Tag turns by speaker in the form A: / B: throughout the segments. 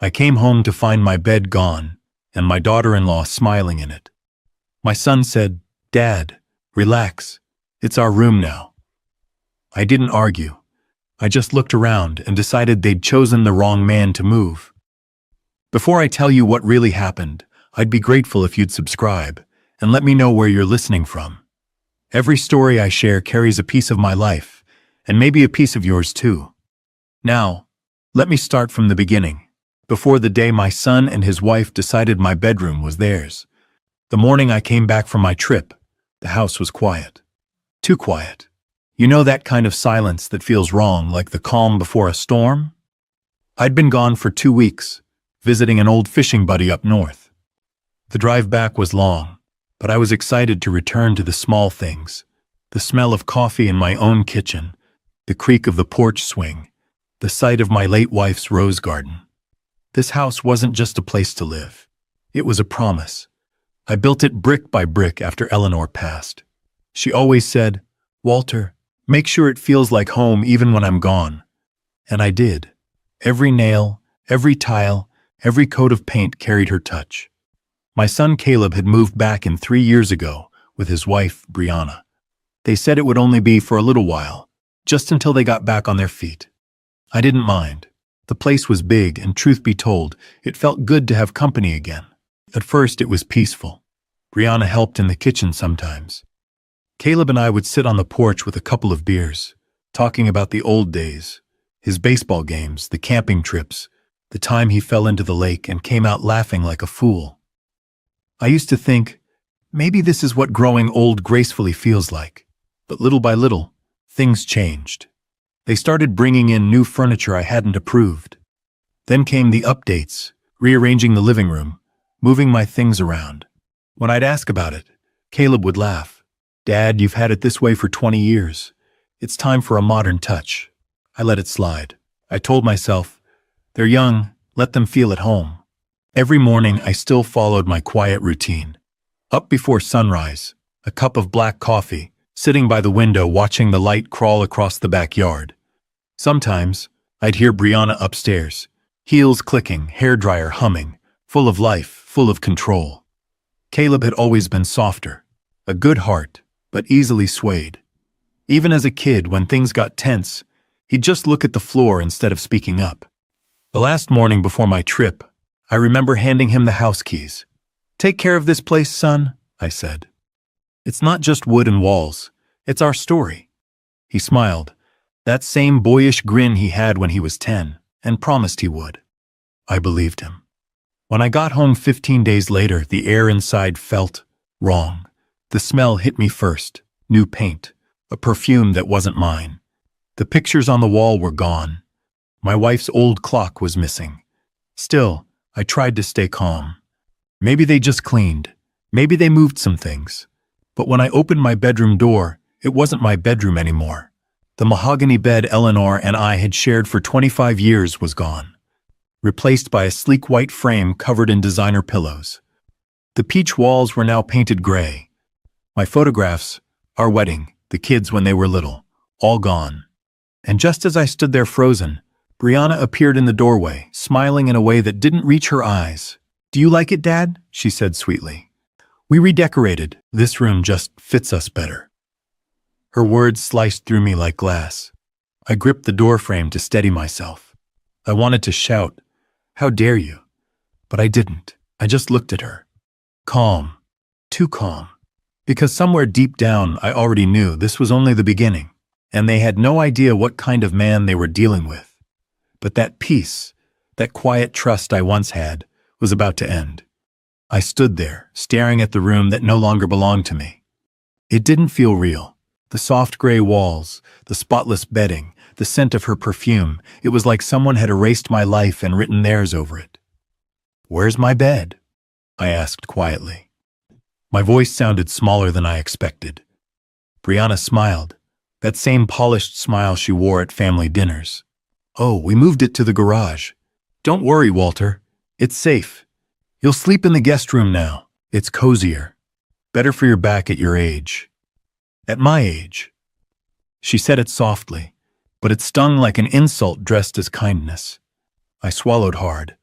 A: I came home to find my bed gone and my daughter-in-law smiling in it. My son said, "Dad, relax. It's our room now." I didn't argue. I just looked around and decided they'd chosen the wrong man to move. Before I tell you what really happened, I'd be grateful if you'd subscribe and let me know where you're listening from. Every story I share carries a piece of my life, and maybe a piece of yours too. Now, let me start from the beginning, before the day my son and his wife decided my bedroom was theirs. The morning I came back from my trip, the house was quiet. Too quiet. You know that kind of silence that feels wrong, like the calm before a storm? I'd been gone for 2 weeks, visiting an old fishing buddy up north. The drive back was long, but I was excited to return to the small things, the smell of coffee in my own kitchen, the creak of the porch swing, the sight of my late wife's rose garden. This house wasn't just a place to live. It was a promise. I built it brick by brick after Eleanor passed. She always said, "Walter, make sure it feels like home even when I'm gone." And I did. Every nail, every tile, every coat of paint carried her touch. My son Caleb had moved back in 3 years ago with his wife, Brianna. They said it would only be for a little while, just until they got back on their feet. I didn't mind. The place was big, and truth be told, it felt good to have company again. At first, it was peaceful. Brianna helped in the kitchen sometimes. Caleb and I would sit on the porch with a couple of beers, talking about the old days, his baseball games, the camping trips, the time he fell into the lake and came out laughing like a fool. I used to think, maybe this is what growing old gracefully feels like. But little by little, things changed. They started bringing in new furniture I hadn't approved. Then came the updates, rearranging the living room, moving my things around. When I'd ask about it, Caleb would laugh. "Dad, you've had it this way for 20 years. It's time for a modern touch." I let it slide. I told myself, they're young, let them feel at home. Every morning, I still followed my quiet routine. Up before sunrise, a cup of black coffee, sitting by the window watching the light crawl across the backyard. Sometimes, I'd hear Brianna upstairs, heels clicking, hairdryer humming, full of life, full of control. Caleb had always been softer, a good heart, but easily swayed. Even as a kid, when things got tense, he'd just look at the floor instead of speaking up. The last morning before my trip, I remember handing him the house keys. "Take care of this place, son," I said. "It's not just wood and walls, it's our story." He smiled, that same boyish grin he had when he was 10, and promised he would. I believed him. When I got home 15 days later, the air inside felt wrong. The smell hit me first, new paint, a perfume that wasn't mine. The pictures on the wall were gone. My wife's old clock was missing. Still, I tried to stay calm. Maybe they just cleaned. Maybe they moved some things. But when I opened my bedroom door, it wasn't my bedroom anymore. The mahogany bed Eleanor and I had shared for 25 years was gone, replaced by a sleek white frame covered in designer pillows. The peach walls were now painted gray. My photographs, our wedding, the kids when they were little, all gone. And just as I stood there frozen, Brianna appeared in the doorway, smiling in a way that didn't reach her eyes. "Do you like it, Dad?" she said sweetly. "We redecorated. This room just fits us better." Her words sliced through me like glass. I gripped the doorframe to steady myself. I wanted to shout, "How dare you?" But I didn't. I just looked at her. Calm. Too calm. Because somewhere deep down, I already knew this was only the beginning, and they had no idea what kind of man they were dealing with. But that peace, that quiet trust I once had, was about to end. I stood there, staring at the room that no longer belonged to me. It didn't feel real. The soft gray walls, the spotless bedding, the scent of her perfume, it was like someone had erased my life and written theirs over it. "Where's my bed?" I asked quietly. My voice sounded smaller than I expected. Brianna smiled, that same polished smile she wore at family dinners. "Oh, we moved it to the garage. Don't worry, Walter. It's safe. You'll sleep in the guest room now. It's cozier. Better for your back at your age." At my age. She said it softly, but it stung like an insult dressed as kindness. I swallowed hard.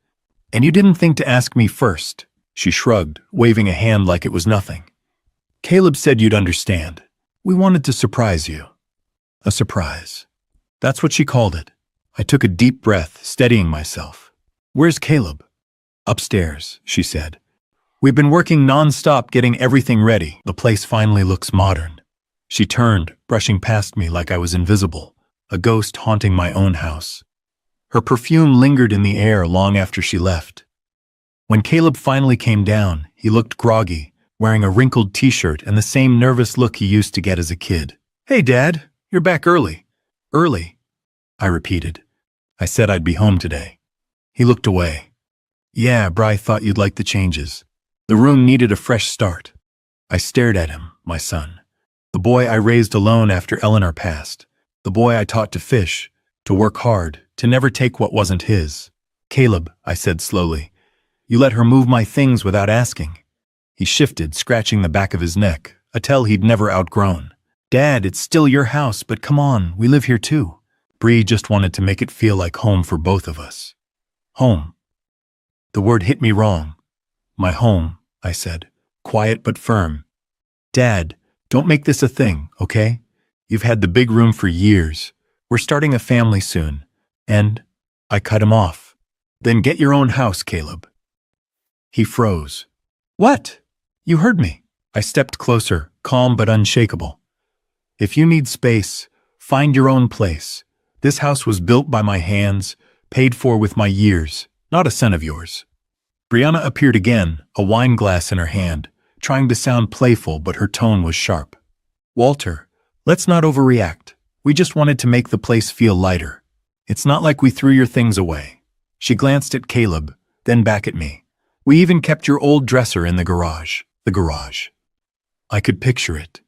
A: And you didn't think to ask me first, she shrugged, waving a hand like it was nothing. Caleb said you'd understand. We wanted to surprise you. A surprise. That's what she called it. I took a deep breath, steadying myself. Where's Caleb? Upstairs, she said. We've been working non-stop getting everything ready. The place finally looks modern. She turned, brushing past me like I was invisible, a ghost haunting my own house. Her perfume lingered in the air long after she left. When Caleb finally came down, he looked groggy, wearing a wrinkled t-shirt and the same nervous look he used to get as a kid. Hey, Dad, you're back early. Early, I repeated. I said I'd be home today. He looked away. Yeah, Bri thought you'd like the changes. The room needed a fresh start. I stared at him, my son. The boy I raised alone after Eleanor passed. The boy I taught to fish, to work hard, to never take what wasn't his. Caleb, I said slowly, you let her move my things without asking. He shifted, scratching the back of his neck, a tell he'd never outgrown. Dad, it's still your house, but come on, we live here too. Bree just wanted to make it feel like home for both of us. Home. The word hit me wrong. My home, I said, quiet but firm. Dad, don't make this a thing, okay? You've had the big room for years. We're starting a family soon. And I cut him off. Then get your own house, Caleb. He froze. What? You heard me. I stepped closer, calm but unshakable. If you need space, find your own place. This house was built by my hands, paid for with my years, not a son of yours. Brianna appeared again, a wine glass in her hand, trying to sound playful, but her tone was sharp. Walter, let's not overreact. We just wanted to make the place feel lighter. It's not like we threw your things away. She glanced at Caleb, then back at me. We even kept your old dresser in the garage. The garage. I could picture it.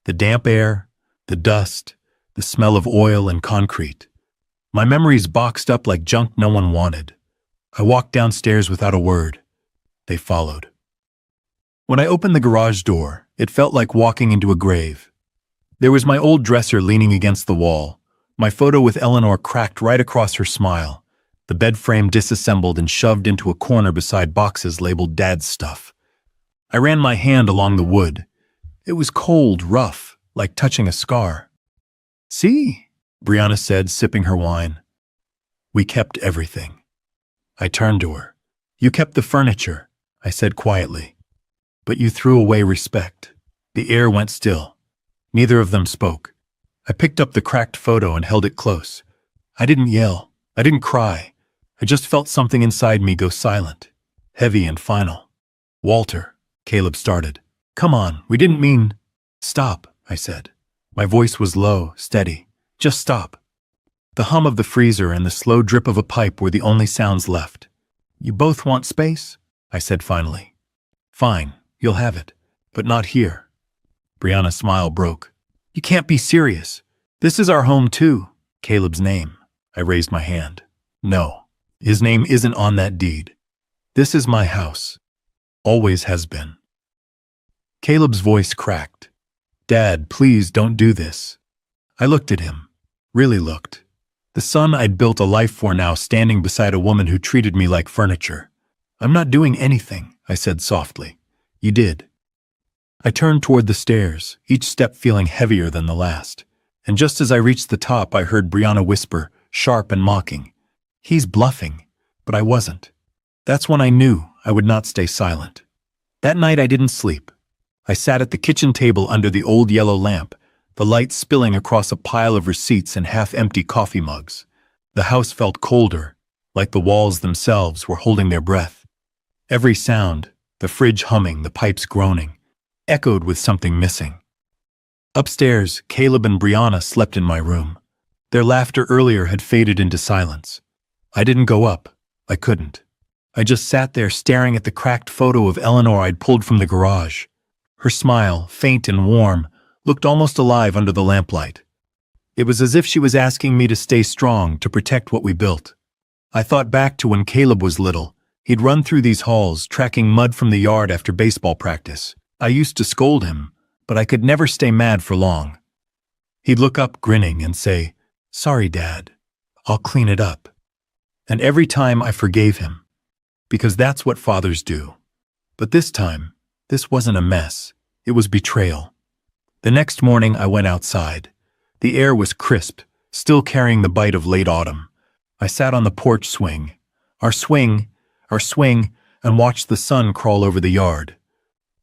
A: The damp air, the dust, the smell of oil and concrete. My memories boxed up like junk no one wanted. I walked downstairs without a word. They followed. When I opened the garage door, it felt like walking into a grave. There was my old dresser leaning against the wall, my photo with Eleanor cracked right across her smile, the bed frame disassembled and shoved into a corner beside boxes labeled Dad's stuff. I ran my hand along the wood. It was cold, rough, like touching a scar. See, Brianna said, sipping her wine. We kept everything. I turned to her. You kept the furniture, I said quietly. But you threw away respect. The air went still. Neither of them spoke. I picked up the cracked photo and held it close. I didn't yell. I didn't cry. I just felt something inside me go silent, heavy and final. Walter, Caleb started. Come on, we didn't mean... Stop, I said. My voice was low, steady. Just stop. The hum of the freezer and the slow drip of a pipe were the only sounds left. You both want space? I said finally. Fine, you'll have it, but not here. Brianna's smile broke. You can't be serious. This is our home too. Caleb's name. I raised my hand. No, his name isn't on that deed. This is my house. Always has been. Caleb's voice cracked. Dad, please don't do this. I looked at him. Really looked. The son I'd built a life for now standing beside a woman who treated me like furniture. I'm not doing anything, I said softly. You did. I turned toward the stairs, each step feeling heavier than the last. And just as I reached the top, I heard Brianna whisper, sharp and mocking. He's bluffing, but I wasn't. That's when I knew I would not stay silent. That night I didn't sleep. I sat at the kitchen table under the old yellow lamp, the light spilling across a pile of receipts and half-empty coffee mugs. The house felt colder, like the walls themselves were holding their breath. Every sound, the fridge humming, the pipes groaning, echoed with something missing. Upstairs, Caleb and Brianna slept in my room. Their laughter earlier had faded into silence. I didn't go up. I couldn't. I just sat there staring at the cracked photo of Eleanor I'd pulled from the garage. Her smile, faint and warm, looked almost alive under the lamplight. It was as if she was asking me to stay strong, to protect what we built. I thought back to when Caleb was little. He'd run through these halls, tracking mud from the yard after baseball practice. I used to scold him, but I could never stay mad for long. He'd look up grinning and say, Sorry, Dad. I'll clean it up. And every time I forgave him. because that's what fathers do. But this time, this wasn't a mess. It was betrayal. The next morning, I went outside. The air was crisp, still carrying the bite of late autumn. I sat on the porch swing, our swing, and watched the sun crawl over the yard.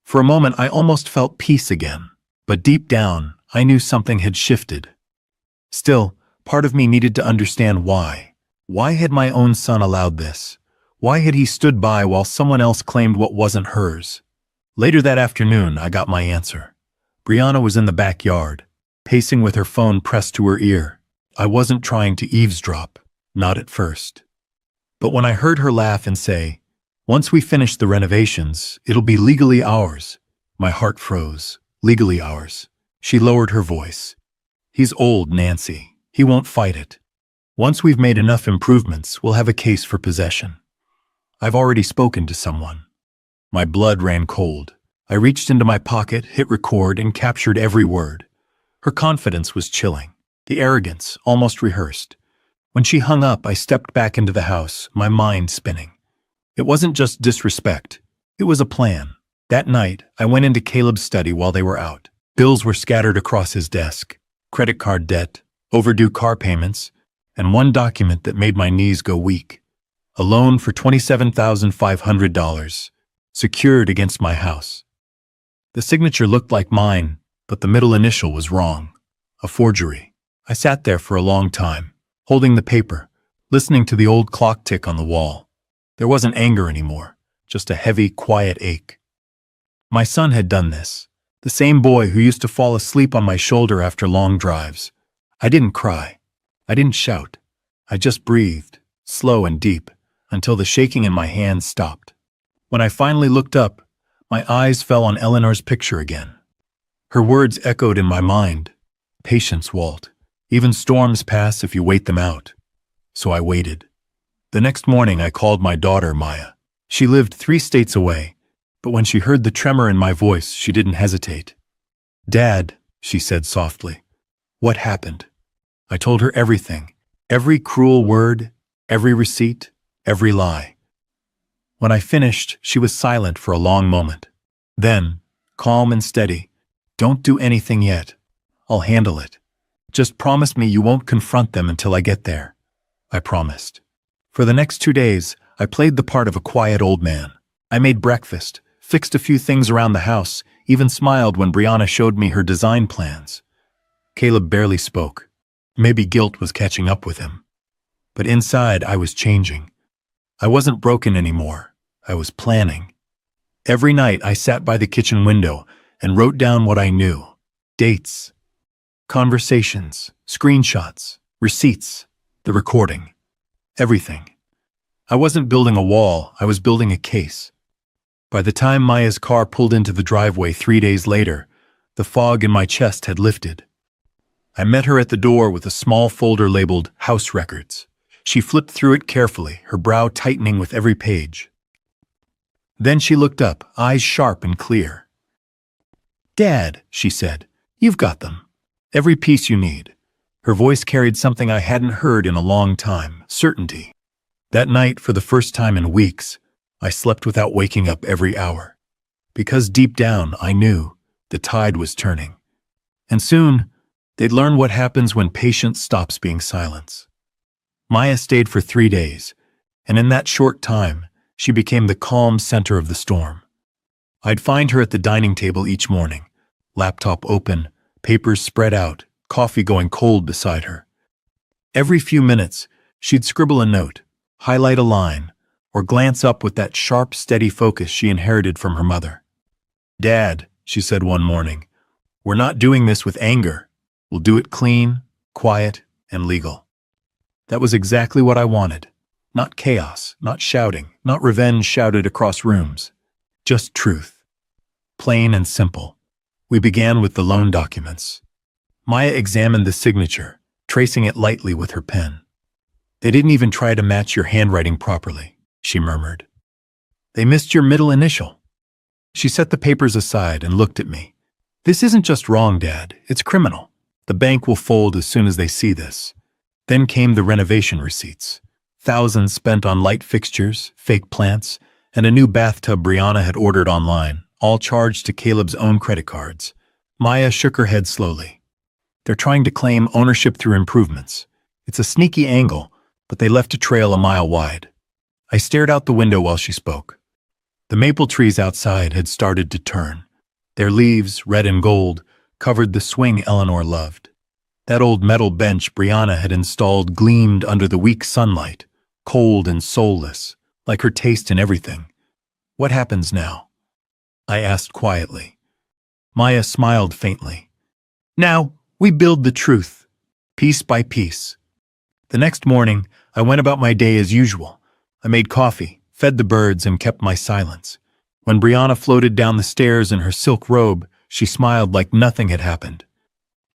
A: For a moment, I almost felt peace again, but deep down, I knew something had shifted. Still, part of me needed to understand why. Why had my own son allowed this? Why had he stood by while someone else claimed what wasn't hers? Later that afternoon, I got my answer. Brianna was in the backyard, pacing with her phone pressed to her ear. I wasn't trying to eavesdrop, not at first. But when I heard her laugh and say, "Once we finish the renovations, it'll be legally ours," my heart froze. Legally ours. She lowered her voice. "He's old, Nancy. He won't fight it. Once we've made enough improvements, we'll have a case for possession. I've already spoken to someone." My blood ran cold. I reached into my pocket, hit record, and captured every word. Her confidence was chilling. The arrogance, almost rehearsed. When she hung up, I stepped back into the house, my mind spinning. It wasn't just disrespect. It was a plan. That night, I went into Caleb's study while they were out. Bills were scattered across his desk. Credit card debt, overdue car payments, and one document that made my knees go weak. A loan for $27,500, secured against my house. The signature looked like mine, but the middle initial was wrong. A forgery. I sat there for a long time, holding the paper, listening to the old clock tick on the wall. There wasn't anger anymore, just a heavy, quiet ache. My son had done this, the same boy who used to fall asleep on my shoulder after long drives. I didn't cry. I didn't shout. I just breathed, slow and deep, until the shaking in my hands stopped. When I finally looked up, my eyes fell on Eleanor's picture again. Her words echoed in my mind. "Patience, Walt. Even storms pass if you wait them out." So I waited. The next morning I called my daughter, Maya. She lived 3 states away, but when she heard the tremor in my voice, she didn't hesitate. "Dad," she said softly, "what happened?" I told her everything, every cruel word, every receipt, every lie. When I finished, she was silent for a long moment. Then, calm and steady, "Don't do anything yet. I'll handle it. Just promise me you won't confront them until I get there." I promised. For the next 2 days, I played the part of a quiet old man. I made breakfast, fixed a few things around the house, even smiled when Brianna showed me her design plans. Caleb barely spoke. Maybe guilt was catching up with him. But inside, I was changing. I wasn't broken anymore. I was planning. Every night, I sat by the kitchen window and wrote down what I knew. Dates, conversations, screenshots, receipts, the recording. Everything. I wasn't building a wall, I was building a case. By the time Maya's car pulled into the driveway 3 days later, the fog in my chest had lifted. I met her at the door with a small folder labeled House Records. She flipped through it carefully, her brow tightening with every page. Then she looked up, eyes sharp and clear. "Dad," she said, "you've got them. Every piece you need." Her voice carried something I hadn't heard in a long time, certainty. That night, for the first time in weeks, I slept without waking up every hour. Because deep down, I knew the tide was turning. And soon, they'd learn what happens when patience stops being silence. Maya stayed for 3 days, and in that short time, she became the calm center of the storm. I'd find her at the dining table each morning, laptop open, papers spread out, coffee going cold beside her. Every few minutes, she'd scribble a note, highlight a line, or glance up with that sharp, steady focus she inherited from her mother. "Dad," she said one morning, "we're not doing this with anger. We'll do it clean, quiet, and legal." That was exactly what I wanted. Not chaos, not shouting, not revenge shouted across rooms. Just truth. Plain and simple. We began with the loan documents. Maya examined the signature, tracing it lightly with her pen. "They didn't even try to match your handwriting properly," she murmured. "They missed your middle initial." She set the papers aside and looked at me. "This isn't just wrong, Dad. It's criminal. The bank will fold as soon as they see this." Then came the renovation receipts. Thousands spent on light fixtures, fake plants, and a new bathtub Brianna had ordered online, all charged to Caleb's own credit cards. Maya shook her head slowly. They're trying to claim ownership through improvements. It's a sneaky angle, but they left a trail a mile wide. I stared out the window while she spoke. The maple trees outside had started to turn. Their leaves, red and gold, covered the swing Eleanor loved. That old metal bench Brianna had installed gleamed under the weak sunlight, cold and soulless, like her taste in everything. What happens now? I asked quietly. Maya smiled faintly. Now, we build the truth, piece by piece. The next morning, I went about my day as usual. I made coffee, fed the birds, and kept my silence. When Brianna floated down the stairs in her silk robe, she smiled like nothing had happened.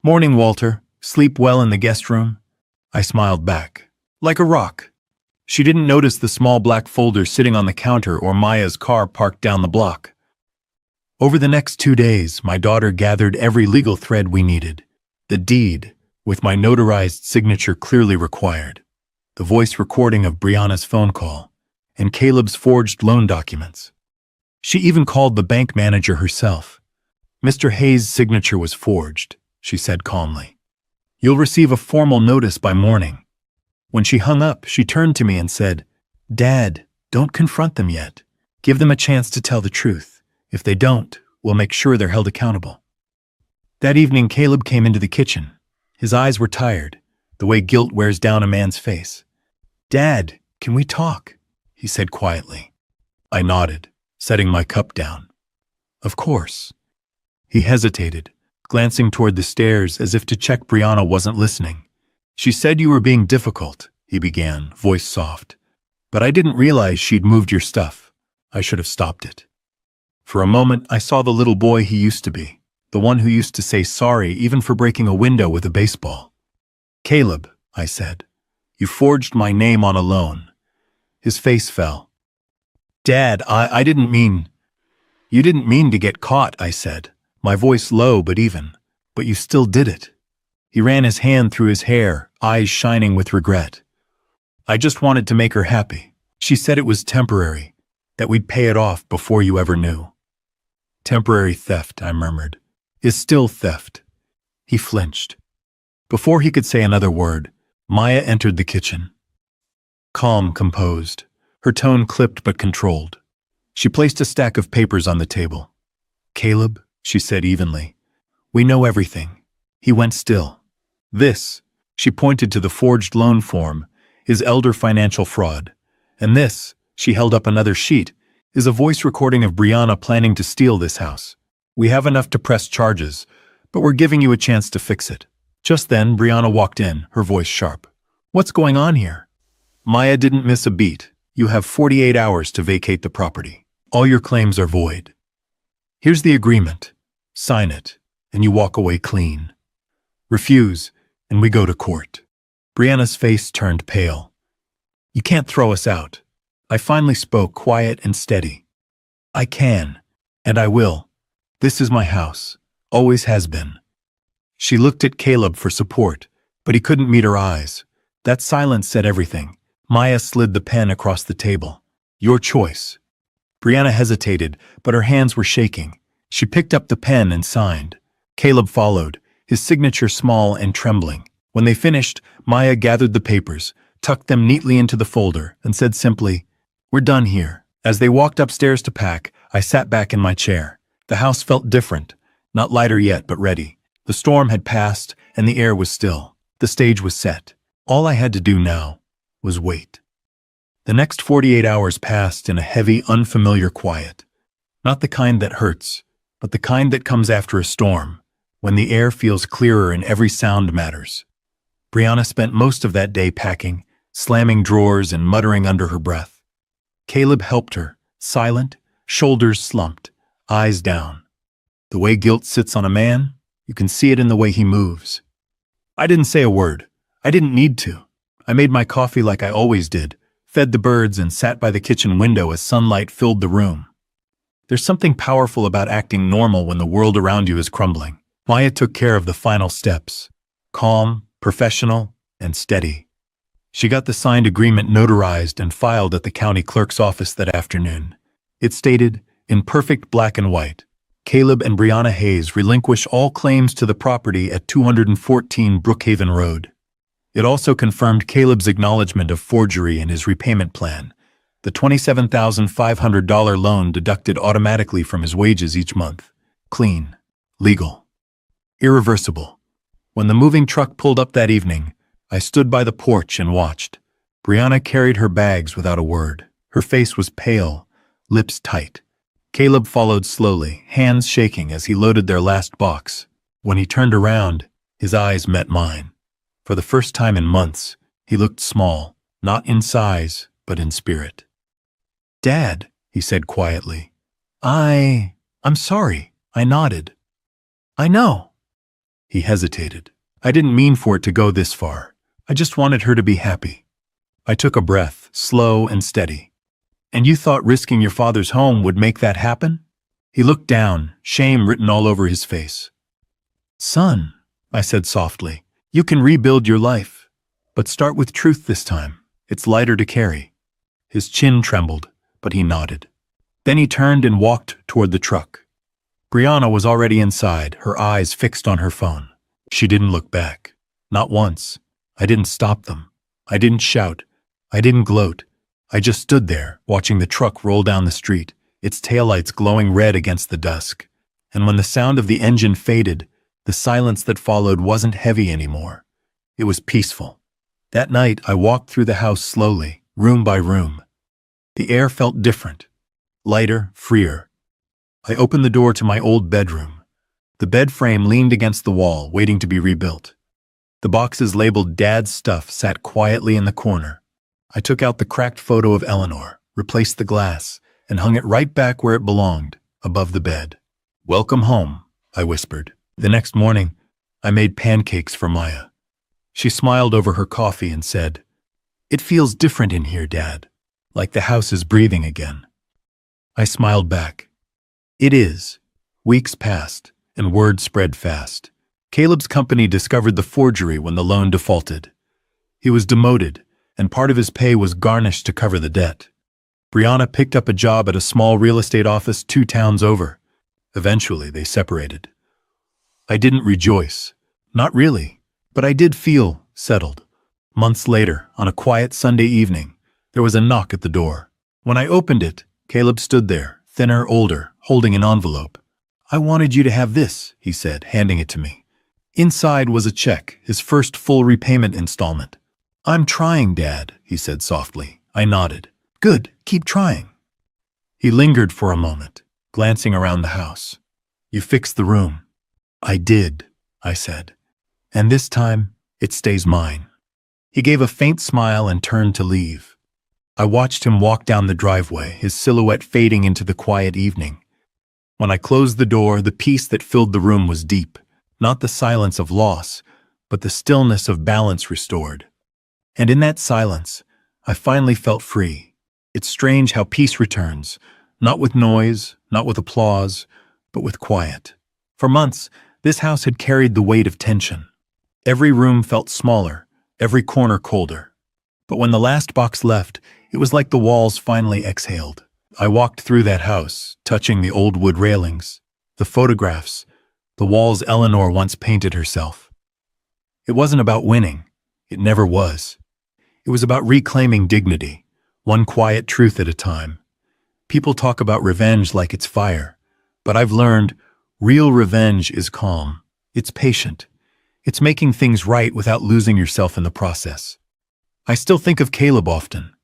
A: "Morning, Walter. Sleep well in the guest room?" I smiled back. "Like a rock." She didn't notice the small black folder sitting on the counter or Maya's car parked down the block. Over the next 2 days, my daughter gathered every legal thread we needed. The deed, with my notarized signature clearly required, the voice recording of Brianna's phone call, and Caleb's forged loan documents. She even called the bank manager herself. "Mr. Hayes' signature was forged," she said calmly. "You'll receive a formal notice by morning." When she hung up, she turned to me and said, "Dad, don't confront them yet. Give them a chance to tell the truth. If they don't, we'll make sure they're held accountable." That evening, Caleb came into the kitchen. His eyes were tired, the way guilt wears down a man's face. "Dad, can we talk?" he said quietly. I nodded, setting my cup down. "Of course." He hesitated, glancing toward the stairs as if to check Brianna wasn't listening. "She said you were being difficult," he began, voice soft. "But I didn't realize she'd moved your stuff. I should have stopped it." For a moment, I saw the little boy he used to be, the one who used to say sorry even for breaking a window with a baseball. "Caleb," I said, "you forged my name on a loan." His face fell. "Dad, I didn't mean—" "You didn't mean to get caught," I said, my voice low but even. "But you still did it." He ran his hand through his hair, eyes shining with regret. "I just wanted to make her happy. She said it was temporary, that we'd pay it off before you ever knew." "Temporary theft," I murmured, "is still theft." He flinched. Before he could say another word, Maya entered the kitchen. Calm, composed, her tone clipped but controlled. She placed a stack of papers on the table. "Caleb," she said evenly, "we know everything." He went still. "This," she pointed to the forged loan form, "is elder financial fraud. And this," she held up another sheet, "is a voice recording of Brianna planning to steal this house. We have enough to press charges, but we're giving you a chance to fix it." Just then, Brianna walked in, her voice sharp. "What's going on here?" Maya didn't miss a beat. "You have 48 hours to vacate the property. All your claims are void. Here's the agreement. Sign it, and you walk away clean. Refuse, and we go to court." Brianna's face turned pale. "You can't throw us out." I finally spoke, quiet and steady. "I can, and I will. This is my house. Always has been." She looked at Caleb for support, but he couldn't meet her eyes. That silence said everything. Maya slid the pen across the table. "Your choice." Brianna hesitated, but her hands were shaking. She picked up the pen and signed. Caleb followed, his signature small and trembling. When they finished, Maya gathered the papers, tucked them neatly into the folder, and said simply, "We're done here." As they walked upstairs to pack, I sat back in my chair. The house felt different, not lighter yet, but ready. The storm had passed, and the air was still. The stage was set. All I had to do now was wait. The next 48 hours passed in a heavy, unfamiliar quiet. Not the kind that hurts, but the kind that comes after a storm, when the air feels clearer and every sound matters. Brianna spent most of that day packing, slamming drawers and muttering under her breath. Caleb helped her, silent, shoulders slumped, eyes down. The way guilt sits on a man, you can see it in the way he moves. I didn't say a word. I didn't need to. I made my coffee like I always did, fed the birds, and sat by the kitchen window as sunlight filled the room. There's something powerful about acting normal when the world around you is crumbling. Maya took care of the final steps. Calm, professional, and steady. She got the signed agreement notarized and filed at the county clerk's office that afternoon. It stated, in perfect black and white, Caleb and Brianna Hayes relinquish all claims to the property at 214 Brookhaven Road. It also confirmed Caleb's acknowledgement of forgery in his repayment plan, the $27,500 loan deducted automatically from his wages each month. Clean, legal, irreversible. When the moving truck pulled up that evening, I stood by the porch and watched. Brianna carried her bags without a word. Her face was pale, lips tight. Caleb followed slowly, hands shaking as he loaded their last box. When he turned around, his eyes met mine. For the first time in months, he looked small, not in size, but in spirit. "Dad," he said quietly. I'm sorry," I nodded. "I know." He hesitated. "I didn't mean for it to go this far. I just wanted her to be happy." I took a breath, slow and steady. "And you thought risking your father's home would make that happen?" He looked down, shame written all over his face. "Son," I said softly, "you can rebuild your life. But start with truth this time. It's lighter to carry." His chin trembled, but he nodded. Then he turned and walked toward the truck. Brianna was already inside, her eyes fixed on her phone. She didn't look back. Not once. I didn't stop them. I didn't shout. I didn't gloat. I just stood there, watching the truck roll down the street, its taillights glowing red against the dusk. And when the sound of the engine faded, the silence that followed wasn't heavy anymore. It was peaceful. That night, I walked through the house slowly, room by room. The air felt different, lighter, freer. I opened the door to my old bedroom. The bed frame leaned against the wall, waiting to be rebuilt. The boxes labeled Dad's stuff sat quietly in the corner. I took out the cracked photo of Eleanor, replaced the glass, and hung it right back where it belonged, above the bed. "Welcome home," I whispered. The next morning, I made pancakes for Maya. She smiled over her coffee and said, "It feels different in here, Dad, like the house is breathing again." I smiled back. It is. Weeks passed, and word spread fast. Caleb's company discovered the forgery when the loan defaulted. He was demoted, and part of his pay was garnished to cover the debt. Brianna picked up a job at a small real estate office 2 towns over. Eventually, they separated. I didn't rejoice. Not really, but I did feel settled. Months later, on a quiet Sunday evening, there was a knock at the door. When I opened it, Caleb stood there, thinner, older, holding an envelope. "I wanted you to have this," he said, handing it to me. Inside was a check, his first full repayment installment. "I'm trying, Dad," he said softly. I nodded. "Good, keep trying." He lingered for a moment, glancing around the house. "You fixed the room." "I did," I said. "And this time, it stays mine." He gave a faint smile and turned to leave. I watched him walk down the driveway, his silhouette fading into the quiet evening. When I closed the door, the peace that filled the room was deep, not the silence of loss, but the stillness of balance restored. And in that silence, I finally felt free. It's strange how peace returns, not with noise, not with applause, but with quiet. For months, this house had carried the weight of tension. Every room felt smaller, every corner colder. But when the last box left, it was like the walls finally exhaled. I walked through that house, touching the old wood railings, the photographs, the walls Eleanor once painted herself. It wasn't about winning. It never was. It was about reclaiming dignity, one quiet truth at a time. People talk about revenge like it's fire, but I've learned real revenge is calm. It's patient. It's making things right without losing yourself in the process. I still think of Caleb often.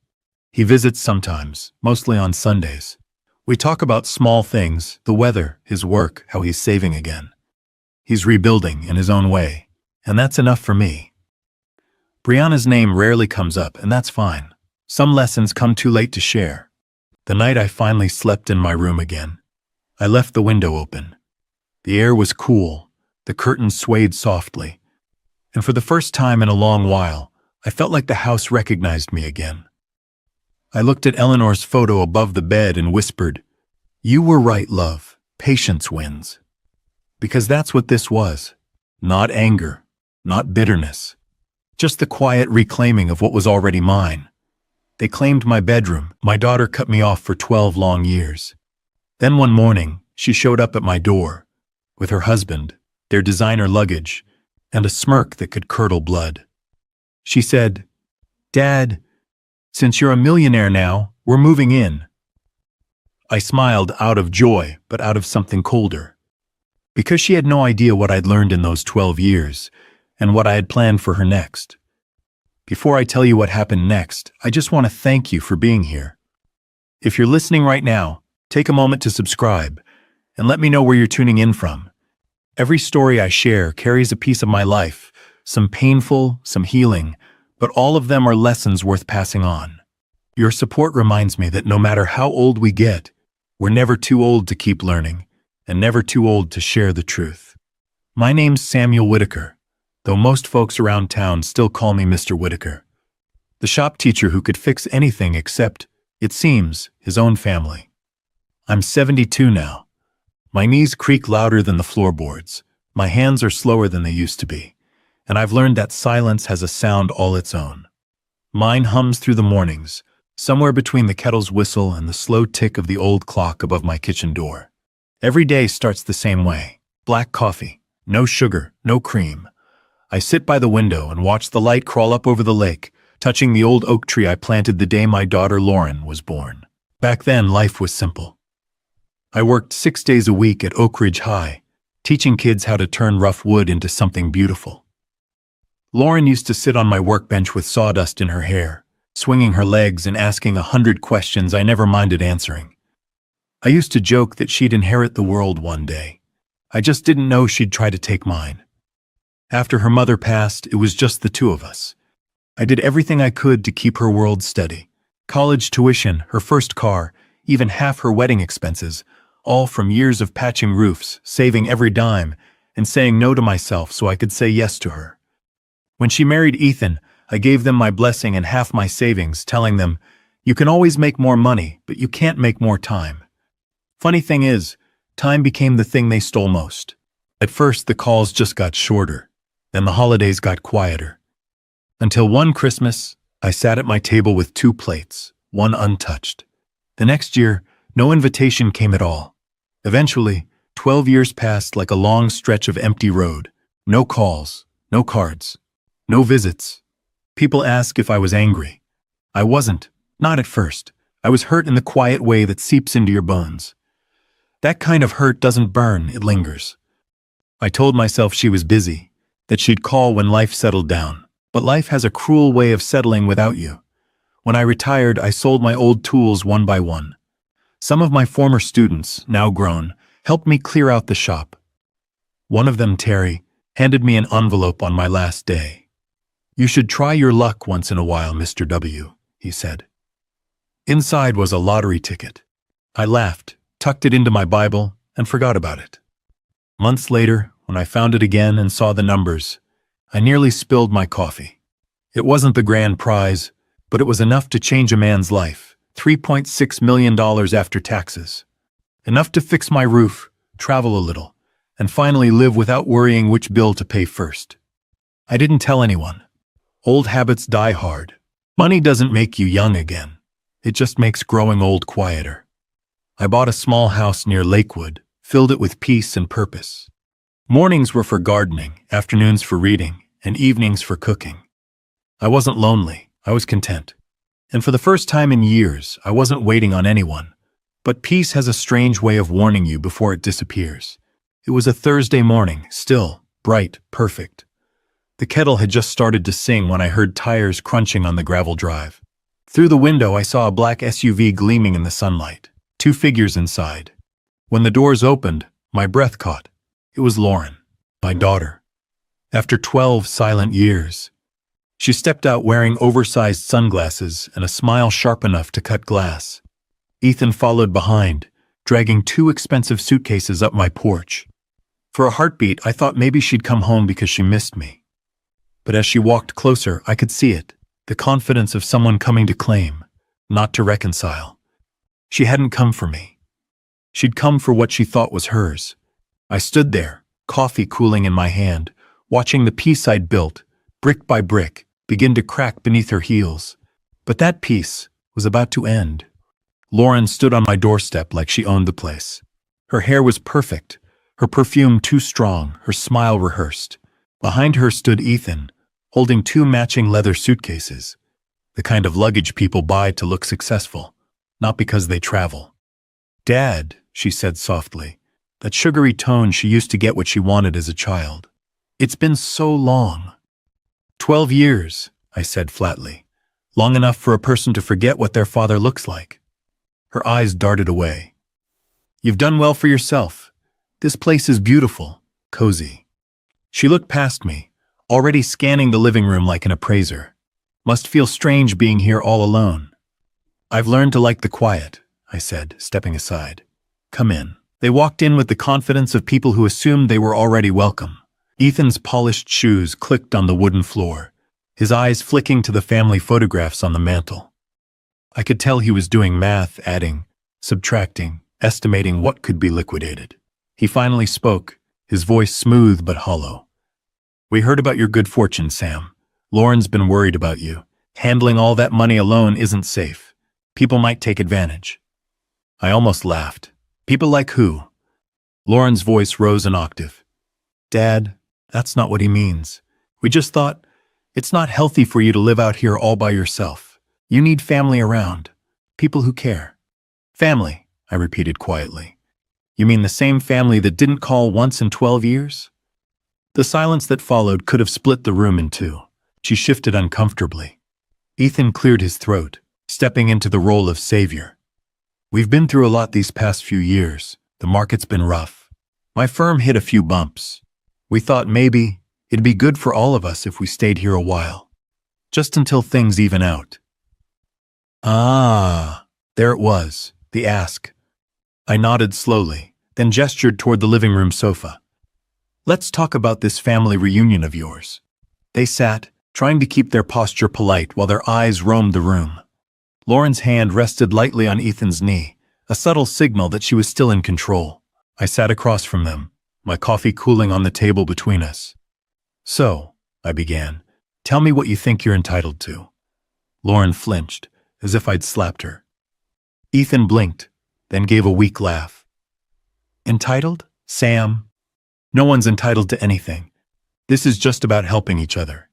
A: He visits sometimes, mostly on Sundays. We talk about small things, the weather, his work, how he's saving again. He's rebuilding in his own way, and that's enough for me. Brianna's name rarely comes up, and that's fine. Some lessons come too late to share. The night I finally slept in my room again, I left the window open. The air was cool, the curtains swayed softly, and for the first time in a long while, I felt like the house recognized me again. I looked at Eleanor's photo above the bed and whispered, "You were right, love. Patience wins." Because that's what this was. Not anger, not bitterness. just the quiet reclaiming of what was already mine. They claimed my bedroom. My daughter cut me off for 12 long years. Then one morning, she showed up at my door, with her husband, their designer luggage, and a smirk that could curdle blood. She said, "Dad, since you're a millionaire now, we're moving in." I smiled out of joy, but out of something colder. Because she had no idea what I'd learned in those 12 years, and what I had planned for her next. Before I tell you what happened next, I just want to thank you for being here. If you're listening right now, take a moment to subscribe, and let me know where you're tuning in from. Every story I share carries a piece of my life, some painful, some healing, but all of them are lessons worth passing on. Your support reminds me that no matter how old we get, we're never too old to keep learning, and never too old to share the truth. My name's Samuel Whitaker, though most folks around town still call me Mr. Whitaker. The shop teacher who could fix anything except, it seems, his own family. I'm 72 now. My knees creak louder than the floorboards. My hands are slower than they used to be. And I've learned that silence has a sound all its own. Mine hums through the mornings, somewhere between the kettle's whistle and the slow tick of the old clock above my kitchen door. Every day starts the same way. Black coffee, no sugar, no cream. I sit by the window and watch the light crawl up over the lake, touching the old oak tree I planted the day my daughter Lauren was born. Back then, life was simple. I worked 6 days a week at Oak Ridge High, teaching kids how to turn rough wood into something beautiful. Lauren used to sit on my workbench with sawdust in her hair, swinging her legs and asking 100 questions I never minded answering. I used to joke that she'd inherit the world one day. I just didn't know she'd try to take mine. After her mother passed, it was just the two of us. I did everything I could to keep her world steady. College tuition, her first car, even half her wedding expenses, all from years of patching roofs, saving every dime, and saying no to myself so I could say yes to her. When she married Ethan, I gave them my blessing and half my savings, telling them, "You can always make more money, but you can't make more time." Funny thing is, time became the thing they stole most. At first, the calls just got shorter. Then the holidays got quieter. Until one Christmas, I sat at my table with 2 plates, one untouched. The next year, no invitation came at all. Eventually, 12 years passed like a long stretch of empty road. No calls, no cards, no visits. People ask if I was angry. I wasn't, not at first. I was hurt in the quiet way that seeps into your bones. That kind of hurt doesn't burn, it lingers. I told myself she was busy, that she'd call when life settled down. But life has a cruel way of settling without you. When I retired, I sold my old tools one by one. Some of my former students, now grown, helped me clear out the shop. One of them, Terry, handed me an envelope on my last day. "You should try your luck once in a while, Mr. W," he said. Inside was a lottery ticket. I laughed, tucked it into my Bible, and forgot about it. Months later, when I found it again and saw the numbers, I nearly spilled my coffee. It wasn't the grand prize, but it was enough to change a man's life. $3.6 million after taxes. Enough to fix my roof, travel a little, and finally live without worrying which bill to pay first. I didn't tell anyone. Old habits die hard. Money doesn't make you young again. It just makes growing old quieter. I bought a small house near Lakewood, filled it with peace and purpose. Mornings were for gardening, afternoons for reading, and evenings for cooking. I wasn't lonely, I was content. And for the first time in years, I wasn't waiting on anyone. But peace has a strange way of warning you before it disappears. It was a Thursday morning, still, bright, perfect. The kettle had just started to sing when I heard tires crunching on the gravel drive. Through the window, I saw a black SUV gleaming in the sunlight, 2 figures inside. When the doors opened, my breath caught. It was Lauren, my daughter. After 12 silent years, she stepped out wearing oversized sunglasses and a smile sharp enough to cut glass. Ethan followed behind, dragging 2 expensive suitcases up my porch. For a heartbeat, I thought maybe she'd come home because she missed me. But as she walked closer, I could see it, the confidence of someone coming to claim, not to reconcile. She hadn't come for me. She'd come for what she thought was hers. I stood there, coffee cooling in my hand, watching the peace I'd built, brick by brick, begin to crack beneath her heels. But that peace was about to end. Lauren stood on my doorstep like she owned the place. Her hair was perfect, her perfume too strong, her smile rehearsed. Behind her stood Ethan, holding 2 matching leather suitcases, the kind of luggage people buy to look successful, not because they travel. "Dad," she said softly, that sugary tone she used to get what she wanted as a child. "It's been so long." 12 years, I said flatly. Long enough for a person to forget what their father looks like. Her eyes darted away. "You've done well for yourself. This place is beautiful, cozy." She looked past me, already scanning the living room like an appraiser. "Must feel strange being here all alone." "I've learned to like the quiet," I said, stepping aside. "Come in." They walked in with the confidence of people who assumed they were already welcome. Ethan's polished shoes clicked on the wooden floor, his eyes flicking to the family photographs on the mantel. I could tell he was doing math, adding, subtracting, estimating what could be liquidated. He finally spoke, his voice smooth but hollow. "We heard about your good fortune, Sam. Lauren's been worried about you. Handling all that money alone isn't safe. People might take advantage." I almost laughed. "People like who?" Lauren's voice rose an octave. "Dad, that's not what he means. We just thought, it's not healthy for you to live out here all by yourself. You need family around. People who care." "Family," I repeated quietly. "You mean the same family that didn't call once in 12 years? The silence that followed could have split the room in 2. She shifted uncomfortably. Ethan cleared his throat, stepping into the role of savior. "We've been through a lot these past few years. The market's been rough. My firm hit a few bumps. We thought maybe it'd be good for all of us if we stayed here a while. Just until things even out." "Ah, there it was, the ask." I nodded slowly, then gestured toward the living room sofa. "Let's talk about this family reunion of yours." They sat, trying to keep their posture polite while their eyes roamed the room. Lauren's hand rested lightly on Ethan's knee, a subtle signal that she was still in control. I sat across from them, my coffee cooling on the table between us. "So," I began, "tell me what you think you're entitled to." Lauren flinched, as if I'd slapped her. Ethan blinked, then gave a weak laugh. "Entitled? Sam? No one's entitled to anything. This is just about helping each other."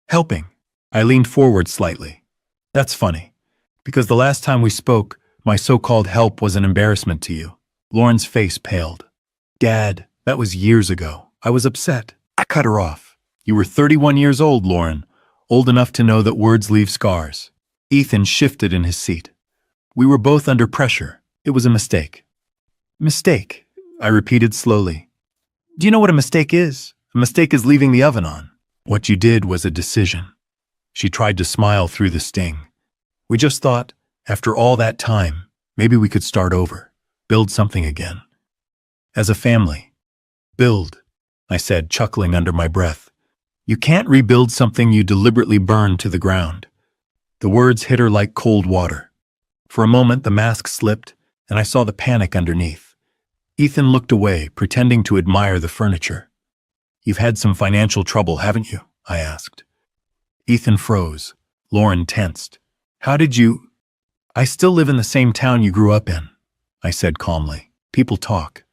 A: "Helping?" I leaned forward slightly. "That's funny, because the last time we spoke, my so-called help was an embarrassment to you." Lauren's face paled. "Dad, that was years ago. I was upset." I cut her off. "You were 31 years old, Lauren, old enough to know that words leave scars." Ethan shifted in his seat. "We were both under pressure. It was a mistake." "Mistake," I repeated slowly. "Do you know what a mistake is? A mistake is leaving the oven on. What you did was a decision." She tried to smile through the sting. "We just thought, after all that time, maybe we could start over, build something again. As a family." "Build," I said, chuckling under my breath. "You can't rebuild something you deliberately burned to the ground." The words hit her like cold water. For a moment the mask slipped, and I saw the panic underneath. Ethan looked away, pretending to admire the furniture. "You've had some financial trouble, haven't you?" I asked. Ethan froze. Lauren tensed. "How did you—" "I still live in the same town you grew up in," I said calmly. "People talk,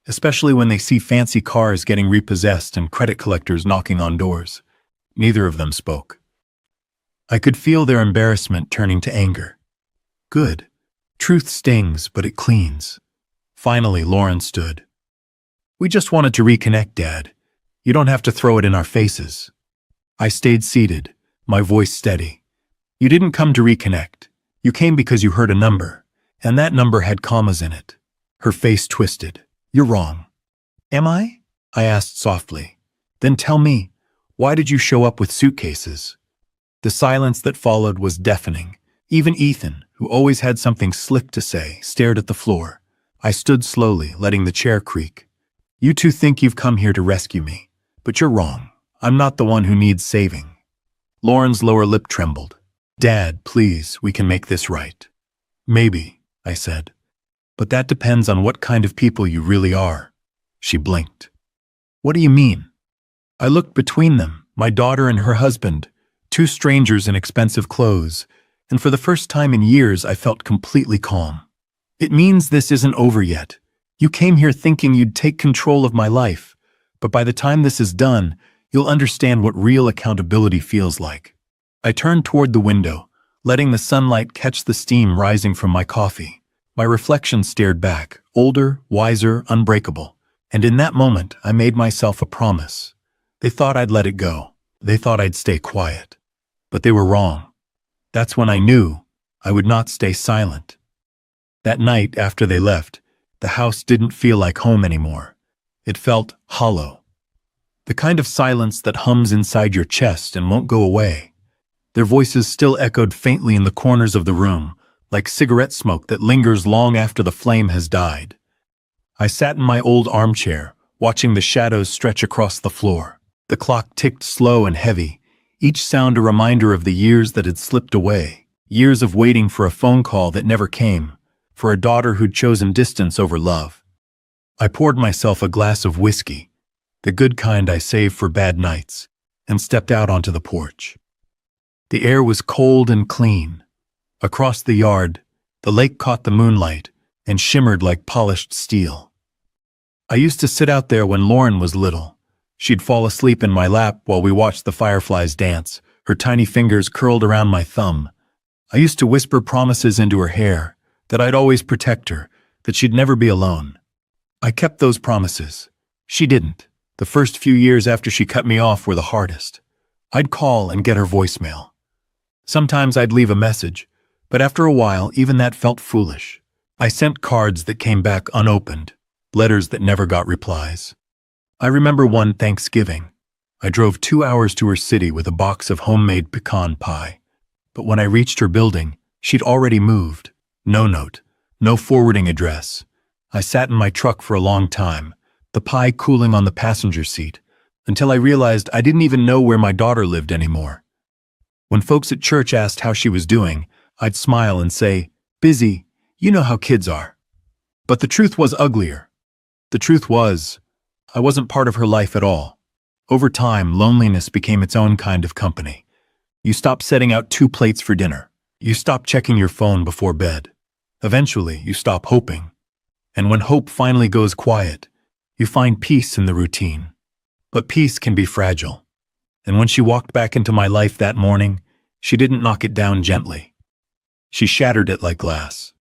A: especially when they see fancy cars getting repossessed and credit collectors knocking on doors." Neither of them spoke. I could feel their embarrassment turning to anger. Good. Truth stings, but it cleans. Finally, Lauren stood. "We just wanted to reconnect, Dad. You don't have to throw it in our faces." I stayed seated, my voice steady. "You didn't come to reconnect. You came because you heard a number, and that number had commas in it." Her face twisted. "You're wrong." "Am I?" I asked softly. "Then tell me, why did you show up with suitcases?" The silence that followed was deafening. Even Ethan, who always had something slick to say, stared at the floor. I stood slowly, letting the chair creak. "You two think you've come here to rescue me, but you're wrong. I'm not the one who needs saving." Lauren's lower lip trembled. "Dad, please, we can make this right." "Maybe," I said. "But that depends on what kind of people you really are." She blinked. "What do you mean?" I looked between them, my daughter and her husband, two strangers in expensive clothes, and for the first time in years I felt completely calm. It means this isn't over yet. You came here thinking you'd take control of my life, but by the time this is done, you'll understand what real accountability feels like. I turned toward the window, letting the sunlight catch the steam rising from my coffee. My reflection stared back, older, wiser, unbreakable. And in that moment, I made myself a promise. They thought I'd let it go. They thought I'd stay quiet. But they were wrong. That's when I knew I would not stay silent. That night after they left, the house didn't feel like home anymore. It felt hollow. The kind of silence that hums inside your chest and won't go away. Their voices still echoed faintly in the corners of the room, like cigarette smoke that lingers long after the flame has died. I sat in my old armchair, watching the shadows stretch across the floor. The clock ticked slow and heavy, each sound a reminder of the years that had slipped away, years of waiting for a phone call that never came, for a daughter who'd chosen distance over love. I poured myself a glass of whiskey, the good kind I save for bad nights, and stepped out onto the porch. The air was cold and clean. Across the yard, the lake caught the moonlight and shimmered like polished steel. I used to sit out there when Lauren was little. She'd fall asleep in my lap while we watched the fireflies dance, her tiny fingers curled around my thumb. I used to whisper promises into her hair, that I'd always protect her, that she'd never be alone. I kept those promises. She didn't. The first few years after she cut me off were the hardest. I'd call and get her voicemail. Sometimes I'd leave a message, but after a while, even that felt foolish. I sent cards that came back unopened, letters that never got replies. I remember one Thanksgiving. I drove 2 hours to her city with a box of homemade pecan pie. But when I reached her building, she'd already moved. No note, no forwarding address. I sat in my truck for a long time, the pie cooling on the passenger seat, until I realized I didn't even know where my daughter lived anymore. When folks at church asked how she was doing, I'd smile and say, "Busy, you know how kids are." But the truth was uglier. The truth was, I wasn't part of her life at all. Over time, loneliness became its own kind of company. You stop setting out 2 plates for dinner. You stop checking your phone before bed. Eventually, you stop hoping. And when hope finally goes quiet, you find peace in the routine. But peace can be fragile. And when she walked back into my life that morning, she didn't knock it down gently. She shattered it like glass.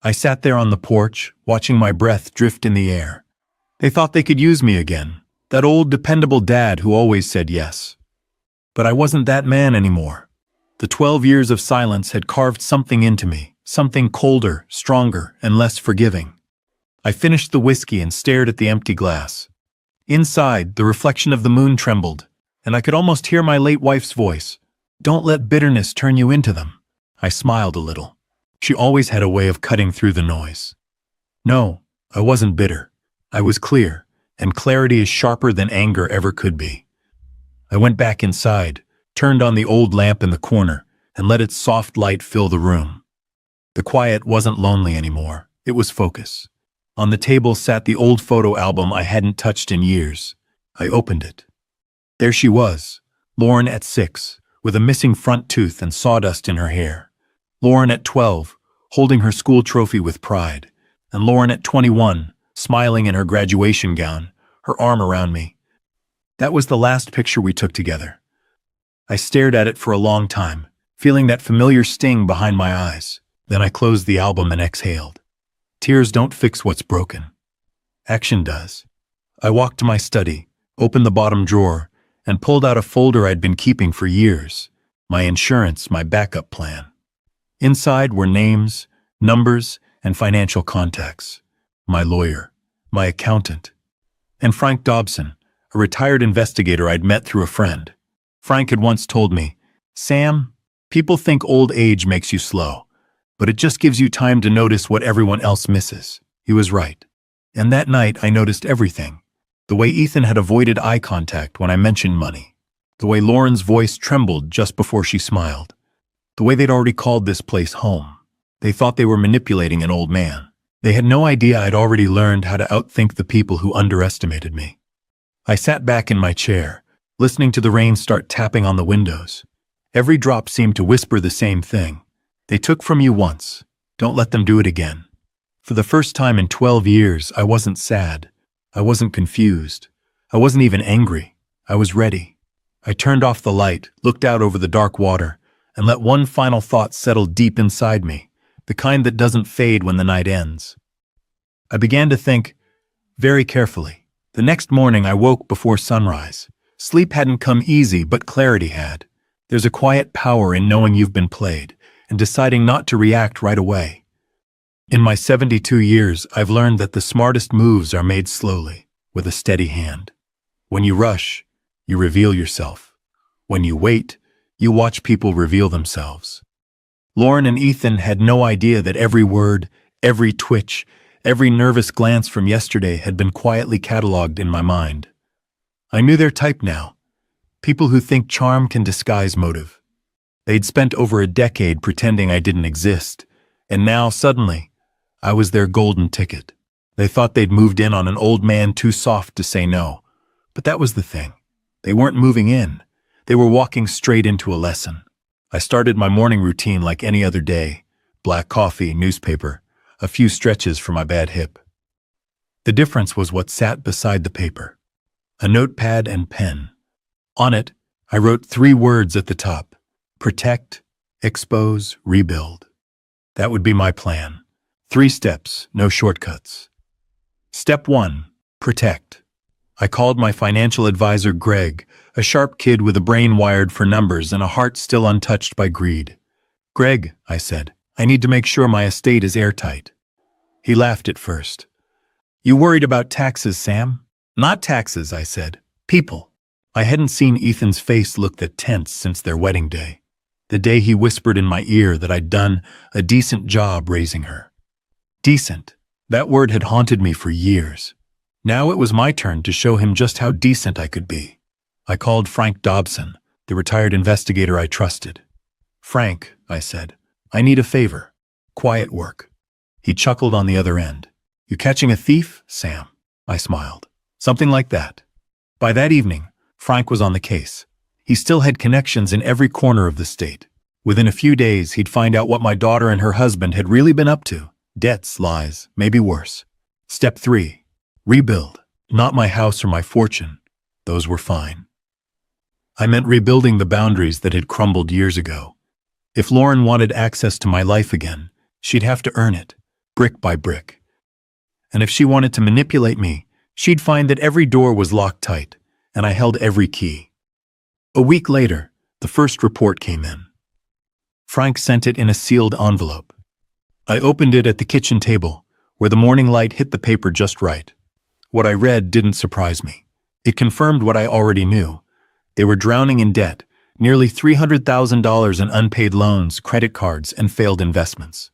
A: I sat there on the porch, watching my breath drift in the air. They thought they could use me again, that old dependable dad who always said yes. But I wasn't that man anymore. The 12 years of silence had carved something into me, something colder, stronger, and less forgiving. I finished the whiskey and stared at the empty glass. Inside, the reflection of the moon trembled, and I could almost hear my late wife's voice. "Don't let bitterness turn you into them." I smiled a little. She always had a way of cutting through the noise. No, I wasn't bitter. I was clear, and clarity is sharper than anger ever could be. I went back inside, turned on the old lamp in the corner, and let its soft light fill the room. The quiet wasn't lonely anymore. It was focus. On the table sat the old photo album I hadn't touched in years. I opened it. There she was, Lauren at 6, with a missing front tooth and sawdust in her hair. Lauren at 12, holding her school trophy with pride. And Lauren at 21, smiling in her graduation gown, her arm around me. That was the last picture we took together. I stared at it for a long time, feeling that familiar sting behind my eyes. Then I closed the album and exhaled. Tears don't fix what's broken. Action does. I walked to my study, opened the bottom drawer, and pulled out a folder I'd been keeping for years. My insurance, my backup plan. Inside were names, numbers, and financial contacts. My lawyer, my accountant, and Frank Dobson, a retired investigator I'd met through a friend. Frank had once told me, "Sam, people think old age makes you slow, but it just gives you time to notice what everyone else misses." He was right. And that night I noticed everything. The way Ethan had avoided eye contact when I mentioned money. The way Lauren's voice trembled just before she smiled. The way they'd already called this place home. They thought they were manipulating an old man. They had no idea I'd already learned how to outthink the people who underestimated me. I sat back in my chair, listening to the rain start tapping on the windows. Every drop seemed to whisper the same thing. They took from you once. Don't let them do it again. For the first time in 12 years, I wasn't sad. I wasn't confused. I wasn't even angry. I was ready. I turned off the light, looked out over the dark water, and let one final thought settle deep inside me, the kind that doesn't fade when the night ends. I began to think, very carefully. The next morning I woke before sunrise. Sleep hadn't come easy, but clarity had. There's a quiet power in knowing you've been played, and deciding not to react right away. In my 72 years, I've learned that the smartest moves are made slowly, with a steady hand. When you rush, you reveal yourself. When you wait, you watch people reveal themselves. Lauren and Ethan had no idea that every word, every twitch, every nervous glance from yesterday had been quietly cataloged in my mind. I knew their type now. People who think charm can disguise motive. They'd spent over a decade pretending I didn't exist, and now, suddenly, I was their golden ticket. They thought they'd moved in on an old man too soft to say no. But that was the thing. They weren't moving in. They were walking straight into a lesson. I started my morning routine like any other day. Black coffee, newspaper, a few stretches for my bad hip. The difference was what sat beside the paper. A notepad and pen. On it, I wrote 3 words at the top. Protect, expose, rebuild. That would be my plan. 3 steps, no shortcuts. Step 1, protect. I called my financial advisor Greg, a sharp kid with a brain wired for numbers and a heart still untouched by greed. Greg, I said, I need to make sure my estate is airtight. He laughed at first. You worried about taxes, Sam? Not taxes, I said. People. I hadn't seen Ethan's face look that tense since their wedding day. The day he whispered in my ear that I'd done a decent job raising her. Decent. That word had haunted me for years. Now it was my turn to show him just how decent I could be. I called Frank Dobson, the retired investigator I trusted. Frank, I said, I need a favor. Quiet work. He chuckled on the other end. You catching a thief, Sam? I smiled. Something like that. By that evening, Frank was on the case. He still had connections in every corner of the state. Within a few days, he'd find out what my daughter and her husband had really been up to. Debts, lies, maybe worse. Step 3. Rebuild. Not my house or my fortune. Those were fine. I meant rebuilding the boundaries that had crumbled years ago. If Lauren wanted access to my life again, she'd have to earn it, brick by brick. And if she wanted to manipulate me, she'd find that every door was locked tight, and I held every key. A week later, the first report came in. Frank sent it in a sealed envelope. I opened it at the kitchen table, where the morning light hit the paper just right. What I read didn't surprise me. It confirmed what I already knew. They were drowning in debt, nearly $300,000 in unpaid loans, credit cards, and failed investments.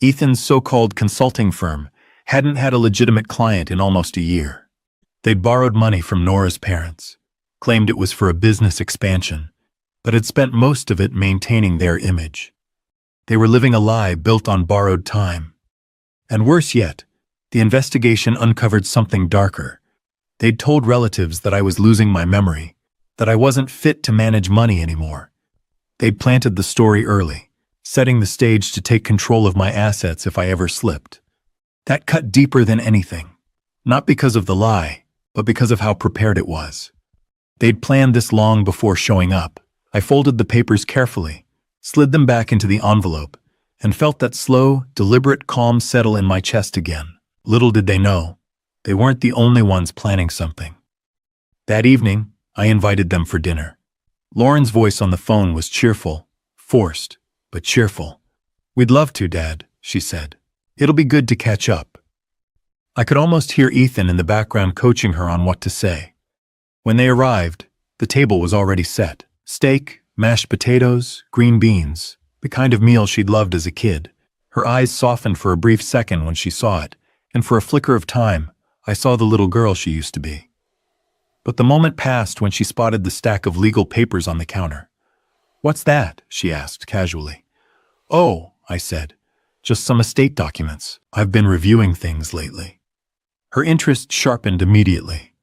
A: Ethan's so-called consulting firm hadn't had a legitimate client in almost a year. They'd borrowed money from Nora's parents, claimed it was for a business expansion, but had spent most of it maintaining their image. They were living a lie built on borrowed time. And worse yet, the investigation uncovered something darker. They'd told relatives that I was losing my memory, that I wasn't fit to manage money anymore. They'd planted the story early, setting the stage to take control of my assets if I ever slipped. That cut deeper than anything, not because of the lie, but because of how prepared it was. They'd planned this long before showing up. I folded the papers carefully, slid them back into the envelope, and felt that slow, deliberate calm settle in my chest again. Little did they know, they weren't the only ones planning something. That evening, I invited them for dinner. Lauren's voice on the phone was cheerful, forced, but cheerful. We'd love to, Dad, she said. It'll be good to catch up. I could almost hear Ethan in the background coaching her on what to say. When they arrived, the table was already set. Steak, mashed potatoes, green beans, the kind of meal she'd loved as a kid. Her eyes softened for a brief second when she saw it, and for a flicker of time, I saw the little girl she used to be. But the moment passed when she spotted the stack of legal papers on the counter. What's that? She asked casually. Oh, I said, just some estate documents. I've been reviewing things lately. Her interest sharpened immediately.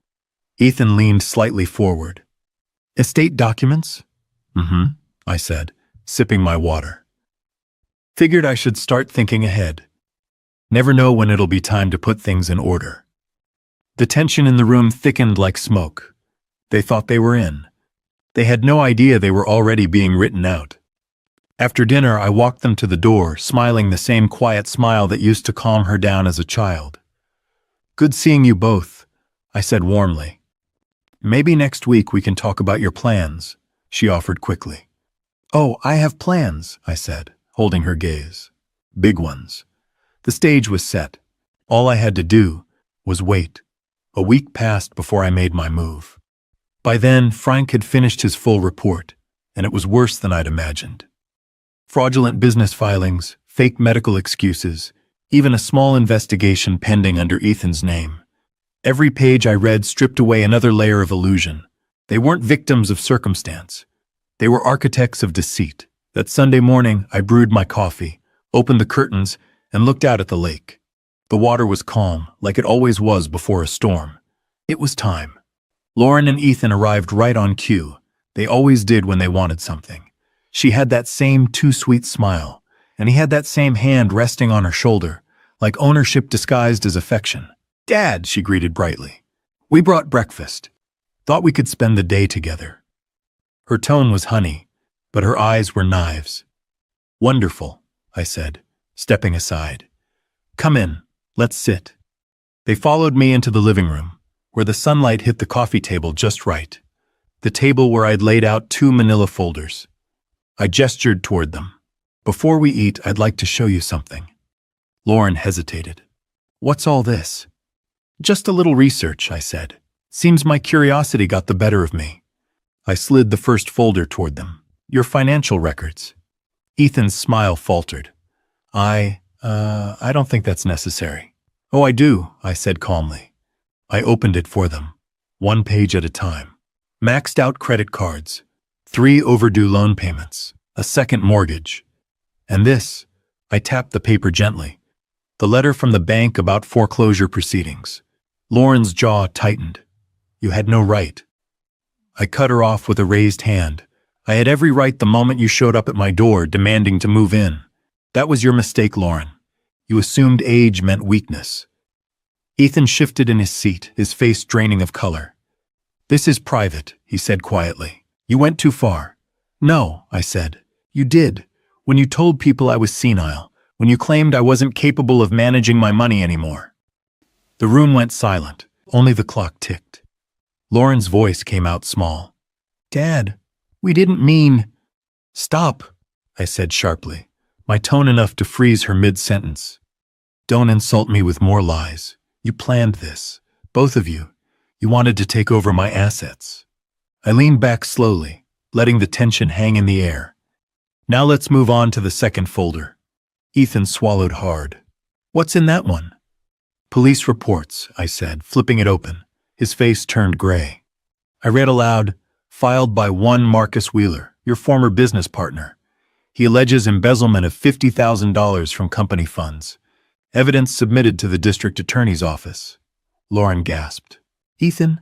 A: Ethan leaned slightly forward. Estate documents? Mm-hmm, I said, sipping my water. Figured I should start thinking ahead. Never know when it'll be time to put things in order. The tension in the room thickened like smoke. They thought they were in. They had no idea they were already being written out. After dinner, I walked them to the door, smiling the same quiet smile that used to calm her down as a child. Good seeing you both, I said warmly. Maybe next week we can talk about your plans, she offered quickly. Oh, I have plans, I said, holding her gaze. Big ones. The stage was set. All I had to do was wait. A week passed before I made my move. By then, Frank had finished his full report, and it was worse than I'd imagined. Fraudulent business filings, fake medical excuses, even a small investigation pending under Ethan's name. Every page I read stripped away another layer of illusion. They weren't victims of circumstance. They were architects of deceit. That Sunday morning, I brewed my coffee, opened the curtains, and looked out at the lake. The water was calm, like it always was before a storm. It was time. Lauren and Ethan arrived right on cue. They always did when they wanted something. She had that same too-sweet smile, and he had that same hand resting on her shoulder, like ownership disguised as affection. Dad, she greeted brightly. We brought breakfast. Thought we could spend the day together. Her tone was honey, but her eyes were knives. Wonderful, I said, stepping aside. Come in, let's sit. They followed me into the living room, where the sunlight hit the coffee table just right. The table where I'd laid out 2 manila folders. I gestured toward them. Before we eat, I'd like to show you something. Lauren hesitated. What's all this? Just a little research, I said. Seems my curiosity got the better of me. I slid the first folder toward them. Your financial records. Ethan's smile faltered. I don't think that's necessary. Oh, I do, I said calmly. I opened it for them, 1 page at a time. Maxed out credit cards, 3 overdue loan payments, a second mortgage. And this, I tapped the paper gently. The letter from the bank about foreclosure proceedings. Lauren's jaw tightened. You had no right. I cut her off with a raised hand. I had every right the moment you showed up at my door demanding to move in. That was your mistake, Lauren. You assumed age meant weakness. Ethan shifted in his seat, his face draining of color. This is private, he said quietly. You went too far. No, I said. You did. When you told people I was senile, when you claimed I wasn't capable of managing my money anymore. The room went silent. Only the clock ticked. Lauren's voice came out small. Dad, we didn't mean... Stop, I said sharply, my tone enough to freeze her mid-sentence. Don't insult me with more lies. You planned this. Both of you. You wanted to take over my assets. I leaned back slowly, letting the tension hang in the air. Now let's move on to the second folder. Ethan swallowed hard. What's in that one? Police reports, I said, flipping it open. His face turned gray. I read aloud, filed by one Marcus Wheeler, your former business partner. He alleges embezzlement of $50,000 from company funds. Evidence submitted to the district attorney's office. Lauren gasped. Ethan?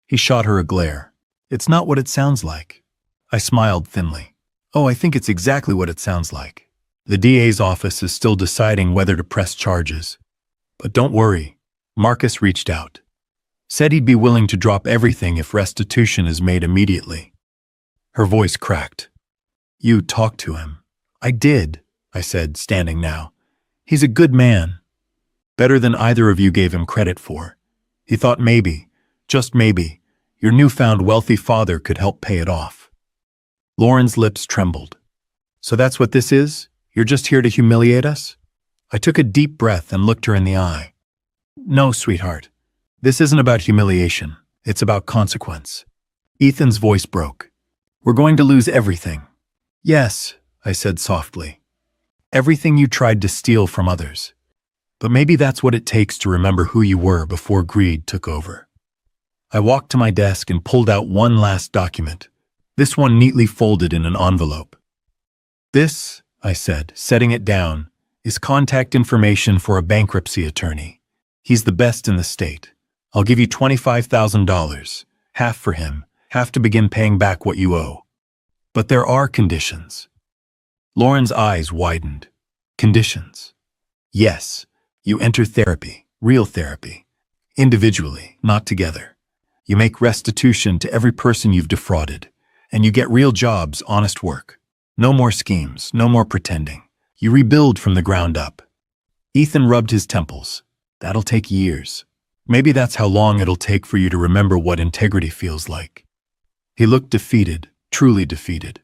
A: He shot her a glare. It's not what it sounds like. I smiled thinly. Oh, I think it's exactly what it sounds like. The DA's office is still deciding whether to press charges. But don't worry. Marcus reached out. Said he'd be willing to drop everything if restitution is made immediately. Her voice cracked. You talked to him. I did, I said, standing now. He's a good man. Better than either of you gave him credit for. He thought maybe, just maybe, your newfound wealthy father could help pay it off. Lauren's lips trembled. So that's what this is? You're just here to humiliate us? I took a deep breath and looked her in the eye. No, sweetheart. This isn't about humiliation. It's about consequence. Ethan's voice broke. We're going to lose everything. Yes, I said softly. Everything you tried to steal from others. But maybe that's what it takes to remember who you were before greed took over. I walked to my desk and pulled out one last document, this one neatly folded in an envelope. This, I said, setting it down, is contact information for a bankruptcy attorney. He's the best in the state. I'll give you $25,000, half for him, have to begin paying back what you owe. But there are conditions. Lauren's eyes widened. Conditions. Yes, you enter therapy, real therapy, individually, not together. You make restitution to every person you've defrauded, and you get real jobs, honest work. No more schemes, no more pretending. You rebuild from the ground up. Ethan rubbed his temples. That'll take years. Maybe that's how long it'll take for you to remember what integrity feels like. He looked defeated, truly defeated.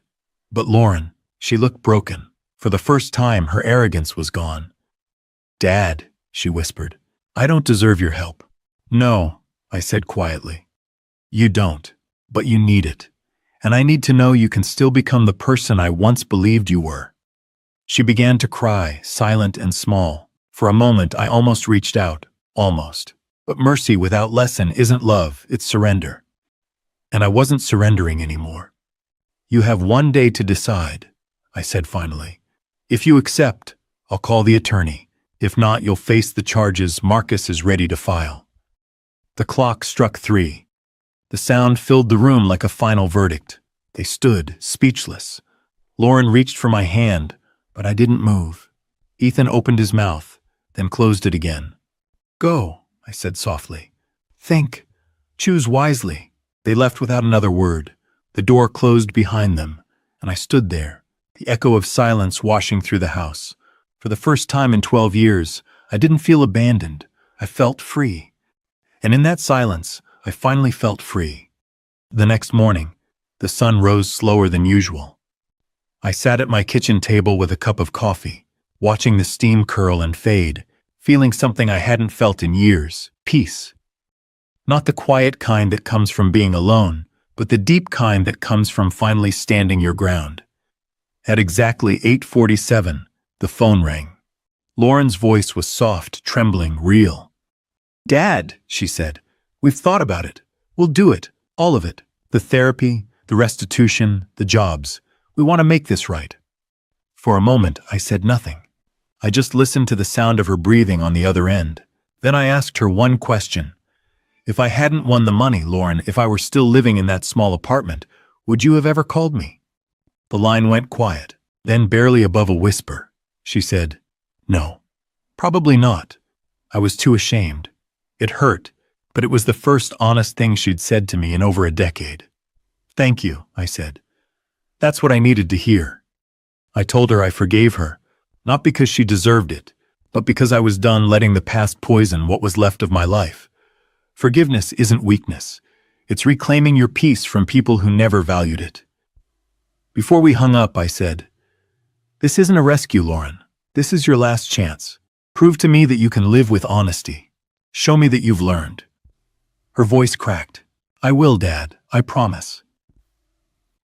A: But Lauren, she looked broken. For the first time, her arrogance was gone. Dad, she whispered, I don't deserve your help. No, I said quietly. You don't, but you need it. And I need to know you can still become the person I once believed you were. She began to cry, silent and small. For a moment, I almost reached out, almost. But mercy without lesson isn't love, it's surrender. And I wasn't surrendering anymore. You have 1 day to decide, I said finally. If you accept, I'll call the attorney. If not, you'll face the charges Marcus is ready to file. The clock struck 3. The sound filled the room like a final verdict. They stood, speechless. Lauren reached for my hand, but I didn't move. Ethan opened his mouth, then closed it again. Go, I said softly. Think. Choose wisely. They left without another word. The door closed behind them, and I stood there, the echo of silence washing through the house. For the first time in 12 years, I didn't feel abandoned. I felt free. And in that silence, I finally felt free. The next morning, the sun rose slower than usual. I sat at my kitchen table with a cup of coffee, watching the steam curl and fade, feeling something I hadn't felt in years, peace. Not the quiet kind that comes from being alone, but the deep kind that comes from finally standing your ground. At exactly 8:47, the phone rang. Lauren's voice was soft, trembling, real. Dad, she said, we've thought about it. We'll do it, all of it. The therapy, the restitution, the jobs. We want to make this right. For a moment, I said nothing. I just listened to the sound of her breathing on the other end. Then I asked her one question. If I hadn't won the money, Lauren, if I were still living in that small apartment, would you have ever called me? The line went quiet, then barely above a whisper. She said, no, probably not. I was too ashamed. It hurt, but it was the first honest thing she'd said to me in over a decade. Thank you, I said. That's what I needed to hear. I told her I forgave her, not because she deserved it, but because I was done letting the past poison what was left of my life. Forgiveness isn't weakness. It's reclaiming your peace from people who never valued it. Before we hung up, I said, this isn't a rescue, Lauren. This is your last chance. Prove to me that you can live with honesty. Show me that you've learned. Her voice cracked. I will, Dad. I promise.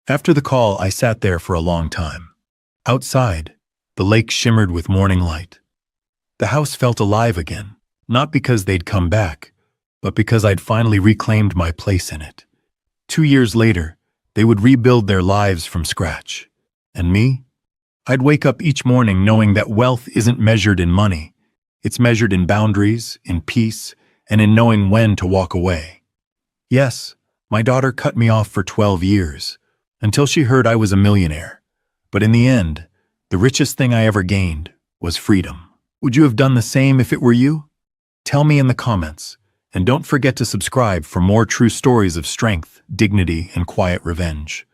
A: After the call, I sat there for a long time. Outside, the lake shimmered with morning light. The house felt alive again, not because they'd come back, but because I'd finally reclaimed my place in it. 2 years later, they would rebuild their lives from scratch. And me? I'd wake up each morning knowing that wealth isn't measured in money. It's measured in boundaries, in peace, and in knowing when to walk away. Yes, my daughter cut me off for 12 years, until she heard I was a millionaire. But in the end, the richest thing I ever gained was freedom. Would you have done the same if it were you? Tell me in the comments, and don't forget to subscribe for more true stories of strength, dignity, and quiet revenge.